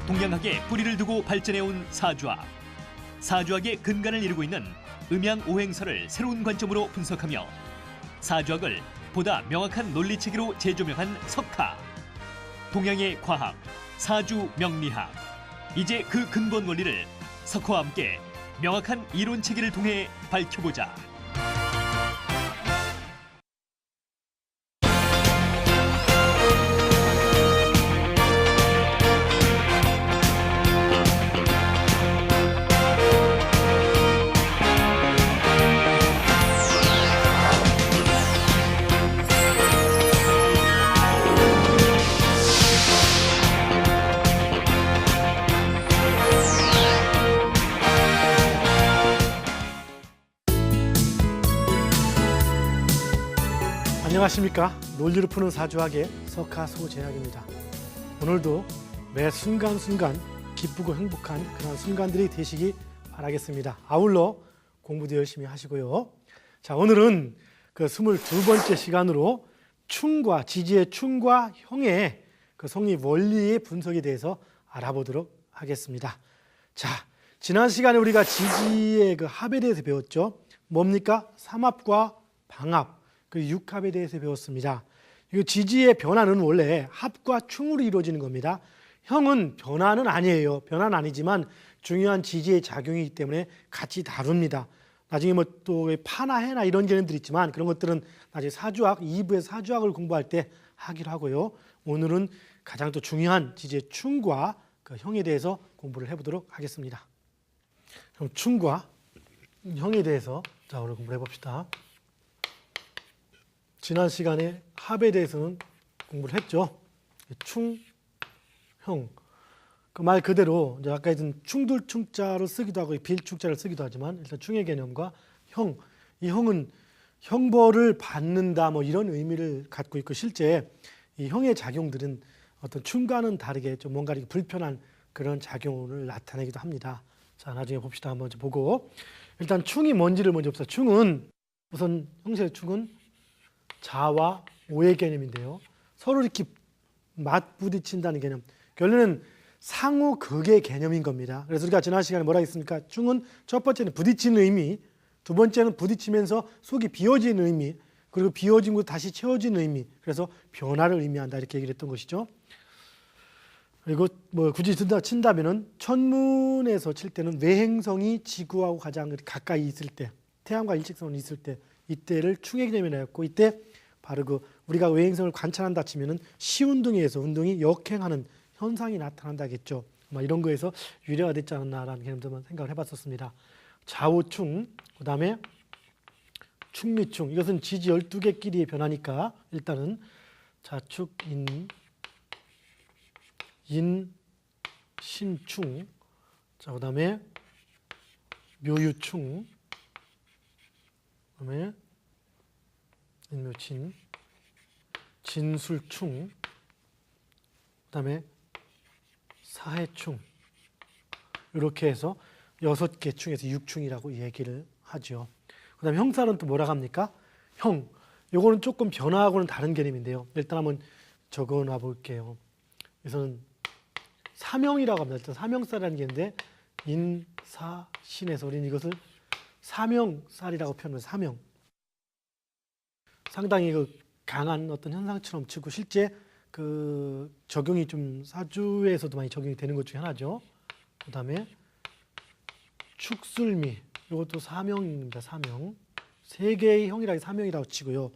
동양학에 뿌리를 두고 발전해온 사주학. 사주학의 근간을 이루고 있는 음양오행설을 새로운 관점으로 분석하며 사주학을 보다 명확한 논리체계로 재조명한 석가. 동양의 과학, 사주 명리학. 이제 그 근본 원리를 석화와 함께 명확한 이론체계를 통해 밝혀보자. 안녕하십니까. 논리를 푸는 사주학의 석하 소재학입니다. 오늘도 매 순간순간 기쁘고 행복한 그런 순간들이 되시기 바라겠습니다. 아울러 공부도 열심히 하시고요. 자, 오늘은 그 22번째 시간으로 충과 지지의 충과 형의 그 성립 원리의 분석에 대해서 알아보도록 하겠습니다. 자, 지난 시간에 우리가 지지의 그 합에 대해서 배웠죠. 뭡니까? 삼합과 방합, 그 육합에 대해서 배웠습니다. 이 지지의 변화는 원래 합과 충으로 이루어지는 겁니다. 형은 변화는 아니에요. 변화는 아니지만 중요한 지지의 작용이기 때문에 같이 다룹니다. 나중에 뭐 또 파나 해나 이런 개념들이 있지만 그런 것들은 나중에 사주학 2부의 사주학을 공부할 때 하기로 하고요. 오늘은 가장 또 중요한 지지의 충과 그 형에 대해서 공부를 해보도록 하겠습니다. 그럼 충과 형에 대해서 자 오늘 공부를 해봅시다. 지난 시간에 합에 대해서는 공부를 했죠. 충, 형. 그 말 그대로 이제 아까 했던 충돌충자를 쓰기도 하고 빌충자를 쓰기도 하지만 일단 충의 개념과 형. 이 형은 형벌을 받는다 뭐 이런 의미를 갖고 있고 실제 이 형의 작용들은 어떤 충과는 다르게 좀 뭔가 이렇게 불편한 그런 작용을 나타내기도 합니다. 자, 나중에 봅시다. 한번 보고. 일단 충이 뭔지를 먼저 봅시다. 충은 우선 형식의 충은 자와 오의 개념인데요. 서로 이렇게 맞부딪힌다는 개념. 결론은 상호 극의 개념인 겁니다. 그래서 우리가 지난 시간에 뭐라 했습니까? 충은 첫 번째는 부딪히는 의미, 두 번째는 부딪히면서 속이 비워지는 의미, 그리고 비워진 곳 다시 채워지는 의미. 그래서 변화를 의미한다 이렇게 얘기를 했던 것이죠. 그리고 뭐 굳이 친다면은 천문에서 칠 때는 외행성이 지구하고 가장 가까이 있을 때, 태양과 일직선이 있을 때 이때를 충의 개념이라 했고 이때 바로 그 우리가 외행성을 관찰한다 치면은 시운동에서 운동이 역행하는 현상이 나타난다겠죠. 이런 거에서 유래가 됐지 않았나라는 개념들만 생각을 해봤었습니다. 좌우충, 그 다음에 충미충. 이것은 지지 12개끼리의 변화니까 일단은 자축, 신충, 자, 그 다음에 묘유충, 그 다음에 인묘친, 진술충, 그 다음에 사해충. 이렇게 해서 6개 충에서 6충이라고 얘기를 하죠. 그 다음에 형살은 또 뭐라고 합니까? 형. 요거는 조금 변화하고는 다른 개념인데요. 일단 한번 적어놔 볼게요. 여기서는 사명이라고 합니다. 일단 사명살이라는 게 있는데 인사신에서 우리는 이것을 사명살이라고 표현합니다. 사명. 상당히 그 강한 어떤 현상처럼 치고 실제 그 적용이 좀 사주에서도 많이 적용이 되는 것 중에 하나죠. 그 다음에 축술미, 이것도 사명입니다. 사명. 세 개의 형이라고 사명이라고 치고요.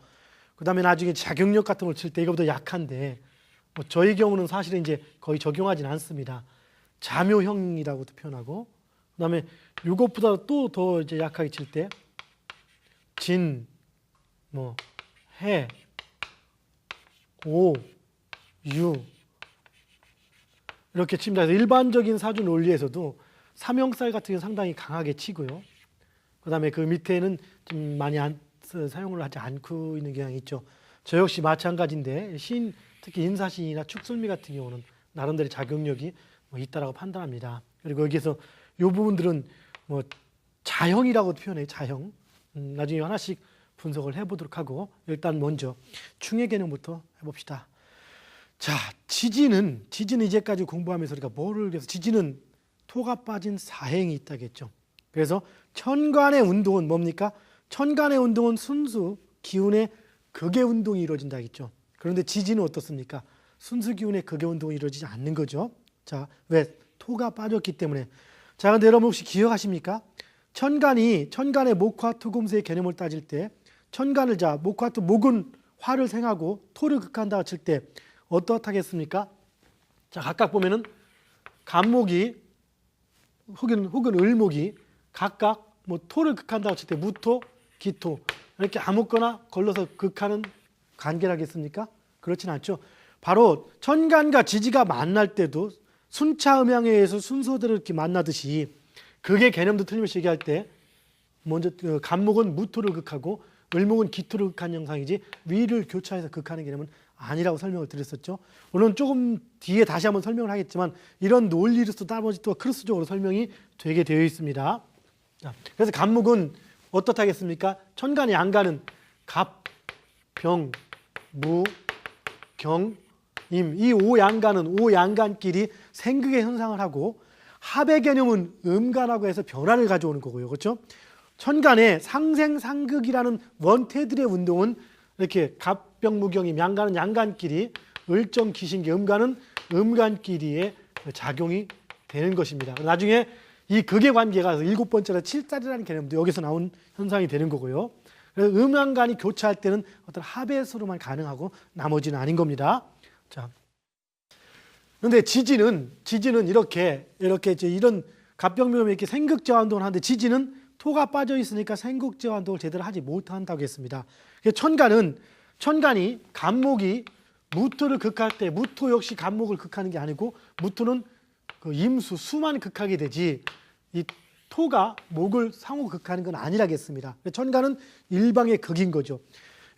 그 다음에 나중에 작용력 같은 걸 칠 때 이거보다 약한데 뭐 저희 경우는 사실은 이제 거의 적용하지는 않습니다. 자묘형이라고도 표현하고 그 다음에 이것보다 또 더 이제 약하게 칠 때 진, 뭐 해, 오, 유 이렇게 칩니다. 그래서 일반적인 사주 논리에서도 삼형살 같은 경우는 상당히 강하게 치고요. 그 다음에 그 밑에는 좀 많이 사용을 하지 않고 있는 경향이 있죠. 저 역시 마찬가지인데 특히 인사신이나 축술미 같은 경우는 나름대로 작용력이 있다라고 판단합니다. 그리고 여기서 이 부분들은 뭐 자형이라고 표현해요. 자형. 나중에 하나씩 분석을 해보도록 하고 일단 먼저 충의 개념부터 해봅시다. 자, 지지는 이제까지 공부하면서 우리가 뭐를 위해서 지지는 토가 빠진 사행이 있다겠죠. 그래서 천간의 운동은 뭡니까? 천간의 운동은 순수 기운의 극의 운동이 이루어진다겠죠. 그런데 지지는 어떻습니까? 순수 기운의 극의 운동이 이루어지지 않는 거죠. 자, 왜? 토가 빠졌기 때문에. 자, 근데 여러분 혹시 기억하십니까? 천간의 목화토금수의 개념을 따질 때 천간을 목은 화를 생하고 토를 극한다고 칠 때 어떻하겠습니까? 자, 각각 보면은 간목이 혹은 을목이 각각 토를 극한다고 칠 때 무토, 기토 이렇게 아무거나 걸러서 극하는 관계라겠습니까? 그렇진 않죠. 바로 천간과 지지가 만날 때도 순차음양에 의해서 순서대로 이렇게 만나듯이 극의 개념도 틀림없이 얘기할 때 먼저 간목은 무토를 극하고 을목은 기토를 극하는 형상이지 위를 교차해서 극하는 개념은 아니라고 설명을 드렸었죠. 오늘은 조금 뒤에 다시 한번 설명을 하겠지만 이런 논리로서 나머지 또 크로스적으로 설명이 되게 되어 있습니다. 자, 그래서 간목은 어떻다겠습니까? 천간의 양간은 갑, 병, 무, 경, 임. 이 오양간끼리 생극의 현상을 하고 합의 개념은 음간하고 해서 변화를 가져오는 거고요. 그렇죠? 천간의 상생상극이라는 원태들의 운동은 이렇게 갑병무경임 양간은 양간끼리 을정 기신기 음간은 음간끼리의 작용이 되는 것입니다. 나중에 이 극의 관계가 7번째로 7살이라는 개념도 여기서 나온 현상이 되는 거고요. 그래서 음양간이 교차할 때는 어떤 합의서로만 가능하고 나머지는 아닌 겁니다. 자, 그런데 지지는 이렇게 이런 갑병무경이 이렇게 생극제화 운동을 하는데 지지는 토가 빠져 있으니까 생극제화 운동을 제대로 하지 못한다고 했습니다. 천간이 간목이 무토를 극할 때 무토 역시 간목을 극하는 게 아니고 무토는 그 임수 수만 극하게 되지 이 토가 목을 상호 극하는 건 아니라겠습니다. 천간은 일방의 극인 거죠.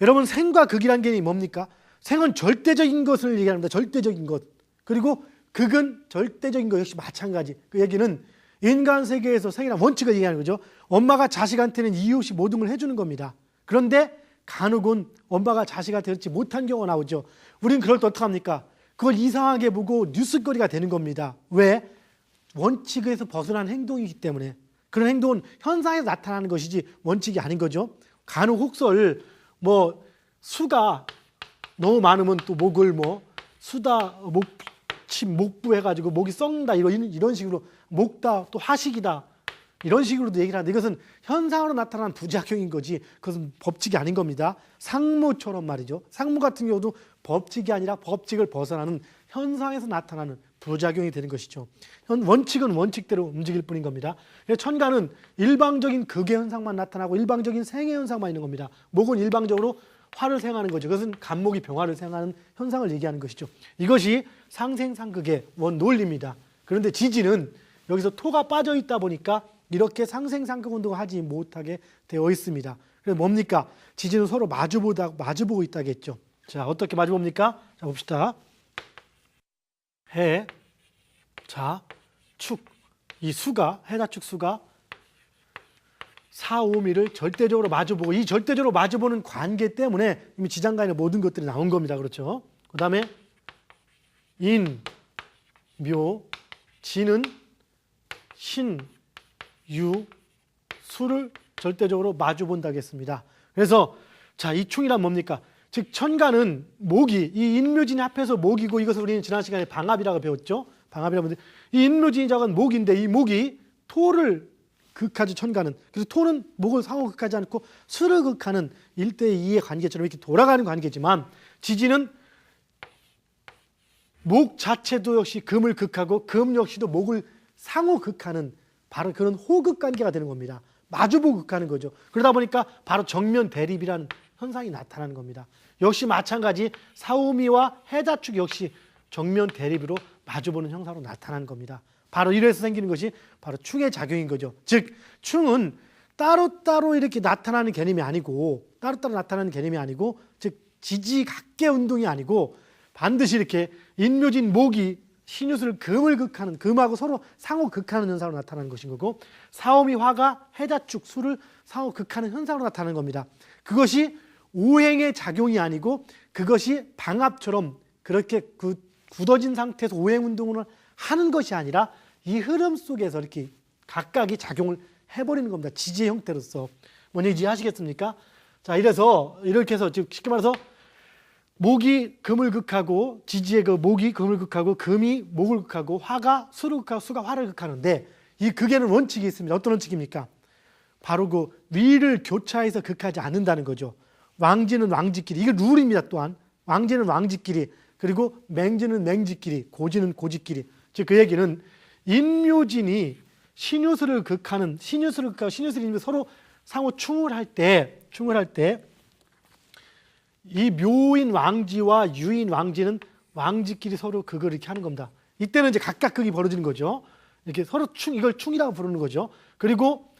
여러분 생과 극이란 개념이 뭡니까? 생은 절대적인 것을 얘기합니다. 절대적인 것. 그리고 극은 절대적인 것 역시 마찬가지. 그 얘기는 인간 세계에서 생이란 원칙을 얘기하는 거죠. 엄마가 자식한테는 이유 없이 모든 걸 해주는 겁니다. 그런데 간혹은 엄마가 자식한테 그렇지 못한 경우가 나오죠. 우린 그럴 때 어떡합니까? 그걸 이상하게 보고 뉴스거리가 되는 겁니다. 왜? 원칙에서 벗어난 행동이기 때문에. 그런 행동은 현상에서 나타나는 것이지 원칙이 아닌 거죠. 간혹 혹설 수가 너무 많으면 또 목을 수다 목부 해가지고 목이 썩는다 이런 식으로 목다 또 화식이다 이런 식으로도 얘기를 하는데 이것은 현상으로 나타나는 부작용인 거지 그것은 법칙이 아닌 겁니다. 상무처럼 말이죠. 상무 같은 경우도 법칙이 아니라 법칙을 벗어나는 현상에서 나타나는 부작용이 되는 것이죠. 원칙은 원칙대로 움직일 뿐인 겁니다. 천간은 일방적인 극의 현상만 나타나고 일방적인 생의 현상만 있는 겁니다. 목은 일방적으로 화를 생하는 거죠. 그것은 간목이 병화를 생하는 현상을 얘기하는 것이죠. 이것이 상생상극의 원논리입니다. 그런데 지지는 여기서 토가 빠져 있다 보니까 이렇게 상생상극 운동을 하지 못하게 되어 있습니다. 그래서 뭡니까? 지지는 서로 마주보고 있다겠죠. 자, 어떻게 마주봅니까? 자, 봅시다. 해, 자, 축. 이 수가, 해자축 수가 사오미를 절대적으로 마주보고 이 절대적으로 마주보는 관계 때문에 이미 지장간의 모든 것들이 나온 겁니다. 그렇죠? 그 다음에 인, 묘, 지는 신, 유, 수를 절대적으로 마주본다고 했습니다. 그래서 자, 이 충이란 뭡니까? 즉 천간은 목이 이 인묘진이 합해서 목이고 이것을 우리는 지난 시간에 방합이라고 배웠죠. 방합이라고 하는데 이 인묘진이 작은 목인데 이 목이 토를 극하지 천간은. 그래서 토는 목을 상호 극하지 않고 수를 극하는 1대2의 관계처럼 이렇게 돌아가는 관계지만 지지는 목 자체도 역시 금을 극하고 금 역시도 목을 상호 극하는 바로 그런 호극 관계가 되는 겁니다. 마주보고 극하는 거죠. 그러다 보니까 바로 정면 대립이라는 현상이 나타나는 겁니다. 역시 마찬가지 사오미와 해자축 역시 정면 대립으로 마주보는 형상으로 나타나는 겁니다. 바로 이래서 생기는 것이 바로 충의 작용인 거죠. 즉 충은 따로따로 이렇게 나타나는 개념이 아니고 즉 지지각계 운동이 아니고 반드시 이렇게 인묘진 목이 신유술 금을 극하는 금하고 서로 상호 극하는 현상으로 나타나는 것인 거고 사오미 화가 해자축 수를 상호 극하는 현상으로 나타나는 겁니다. 그것이 오행의 작용이 아니고 그것이 방합처럼 그렇게 그 굳어진 상태에서 오행 운동을 하는 것이 아니라 이 흐름 속에서 이렇게 각각이 작용을 해버리는 겁니다. 지지의 형태로서. 뭔지 이해하시겠습니까? 자, 이래서 이렇게 해서 지금 쉽게 말해서 목이 금을 극하고 지지의 그 목이 금을 극하고 금이 목을 극하고 화가 수를 극하고 수가 화를 극하는데 이 극에는 원칙이 있습니다. 어떤 원칙입니까? 바로 그 위를 교차해서 극하지 않는다는 거죠. 왕지는 왕지끼리. 이게 룰입니다. 또한 왕지는 왕지끼리, 그리고 맹지는 맹지끼리, 고지는 고지끼리. 즉 그 얘기는 인묘진이 신유술을 극하는 신유술을 인묘 서로 상호 충을 할 때 이 묘인 왕지와 유인 왕지는 왕지끼리 서로 극을 이렇게 하는 겁니다. 이때는 이제 각각 극이 벌어지는 거죠. 이렇게 서로 이걸 충이라고 부르는 거죠. 그리고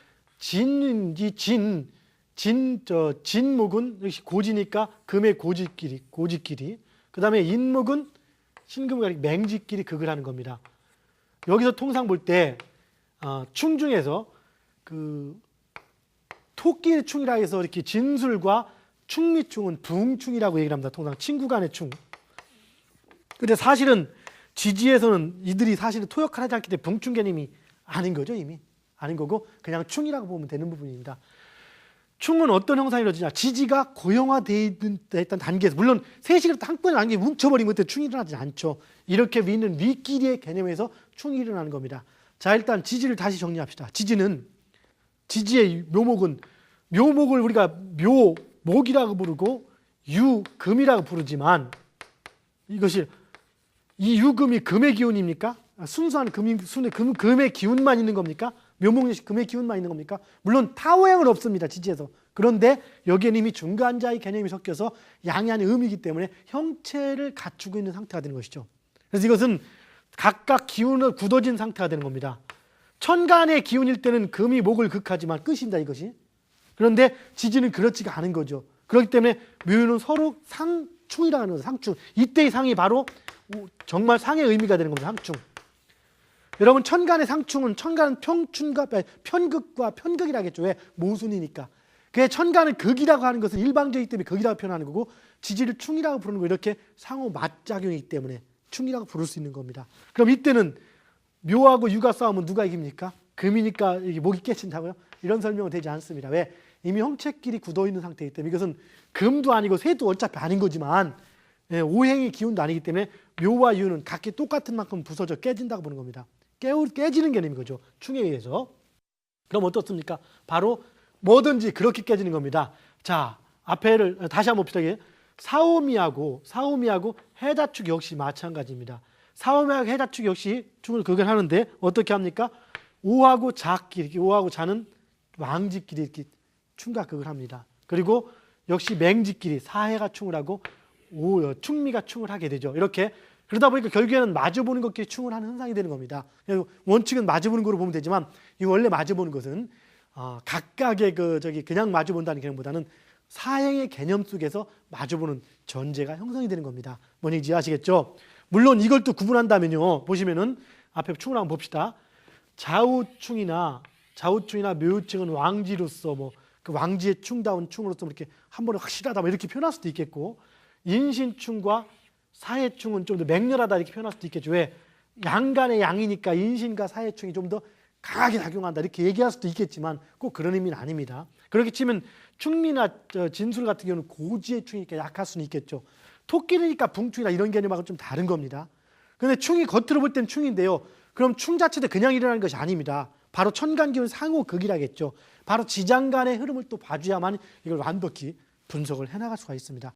진목은 역시 고지니까 금의 고지끼리. 그 다음에 인목은 신금과 맹지끼리 극을 하는 겁니다. 여기서 통상 볼 때 충 중에서 그 토끼의 충이라 해서 이렇게 진술과 충미충은 붕충이라고 얘기를 합니다. 통상 친구 간의 충. 근데 사실은 지지에서는 이들이 사실은 토역을 하지 않기 때문에 붕충 개념이 아닌 거죠. 이미 아닌 거고 그냥 충이라고 보면 되는 부분입니다. 충은 어떤 형상이 이루어지냐, 지지가 고형화되어 있던 단계에서, 물론 셋이 한꺼번에 단계에 뭉쳐버리면 그때 충이 일어나지 않죠. 이렇게 위는 위끼리의 개념에서 충이 일어나는 겁니다. 자, 일단 지지를 다시 정리합시다. 지지의 묘목은, 묘목을 우리가 묘목이라고 부르고 유금이라고 부르지만, 이것이 이 유금이 금의 기운입니까? 순수한 금의 기운만 있는 겁니까? 묘목이 금의 기운만 있는 겁니까? 물론 타오행은 없습니다. 지지에서. 그런데 여기에는 이미 중간자의 개념이 섞여서 양의 의미이기 때문에 형체를 갖추고 있는 상태가 되는 것이죠. 그래서 이것은 각각 기운을 굳어진 상태가 되는 겁니다. 천간의 기운일 때는 금이 목을 극하지만 끝입니다. 이것이. 그런데 지지는 그렇지가 않은 거죠. 그렇기 때문에 묘유는 서로 상충이라고 하는 거죠. 상충. 이때의 상이 바로 정말 상의 의미가 되는 겁니다. 상충. 여러분, 천간의 상충은, 천간은 편극과 편극이라 하겠죠. 왜? 모순이니까. 그게 천간을 극이라고 하는 것은 일방적이기 때문에 극이라고 표현하는 거고, 지지를 충이라고 부르는 거, 이렇게 상호 맞작용이기 때문에 충이라고 부를 수 있는 겁니다. 그럼 이때는 묘하고 유가 싸우면 누가 이깁니까? 금이니까 목이 깨진다고요? 이런 설명은 되지 않습니다. 왜? 이미 형체끼리 굳어있는 상태이기 때문에. 이것은 금도 아니고 새도 어차피 아닌 거지만 오행의 기운도 아니기 때문에 묘와 유는 각기 똑같은 만큼 부서져 깨진다고 보는 겁니다. 깨지는 개념인 거죠. 충에 의해서. 그럼 어떻습니까? 바로 뭐든지 그렇게 깨지는 겁니다. 자, 앞에를 다시 한번 봅시다. 사오미하고 해자축 역시 마찬가지입니다. 사오미하고 해자축 역시 충을 극을 하는데 어떻게 합니까? 오하고 자끼리, 오하고 자는 왕지끼리 이렇게 충과 극을 합니다. 그리고 역시 맹지끼리 사해가 충을 하고 충미가 충을 하게 되죠. 이렇게 그러다 보니까 결국에는 마주보는 것끼리 충을 하는 현상이 되는 겁니다. 원칙은 마주보는 거로 보면 되지만 이 원래 마주보는 것은 각각의 그냥 마주본다는 개념보다는 사행의 개념 속에서 마주보는 전제가 형성이 되는 겁니다. 뭔지 이해하시겠죠? 물론 이걸 또 구분한다면요, 보시면은 앞에 충을 한번 봅시다. 좌우충이나 묘유충은 왕지로서 그 왕지의 충다운 충으로서 이렇게 한 번에 확실하다 이렇게 표현할 수도 있겠고, 인신충과 사해충은 좀 더 맹렬하다 이렇게 표현할 수도 있겠죠. 왜? 양간의 양이니까 인신과 사해충이 좀 더 강하게 작용한다 이렇게 얘기할 수도 있겠지만 꼭 그런 의미는 아닙니다. 그렇게 치면 충미나 진술 같은 경우는 고지의 충이니까 약할 수는 있겠죠. 토끼니까 붕충이나 이런 개념하고 좀 다른 겁니다. 그런데 충이 겉으로 볼 때는 충인데요, 그럼 충 자체도 그냥 일어나는 것이 아닙니다. 바로 천간기운 상호극이라겠죠. 바로 지장간의 흐름을 또 봐줘야만 이걸 완벽히 분석을 해나갈 수가 있습니다.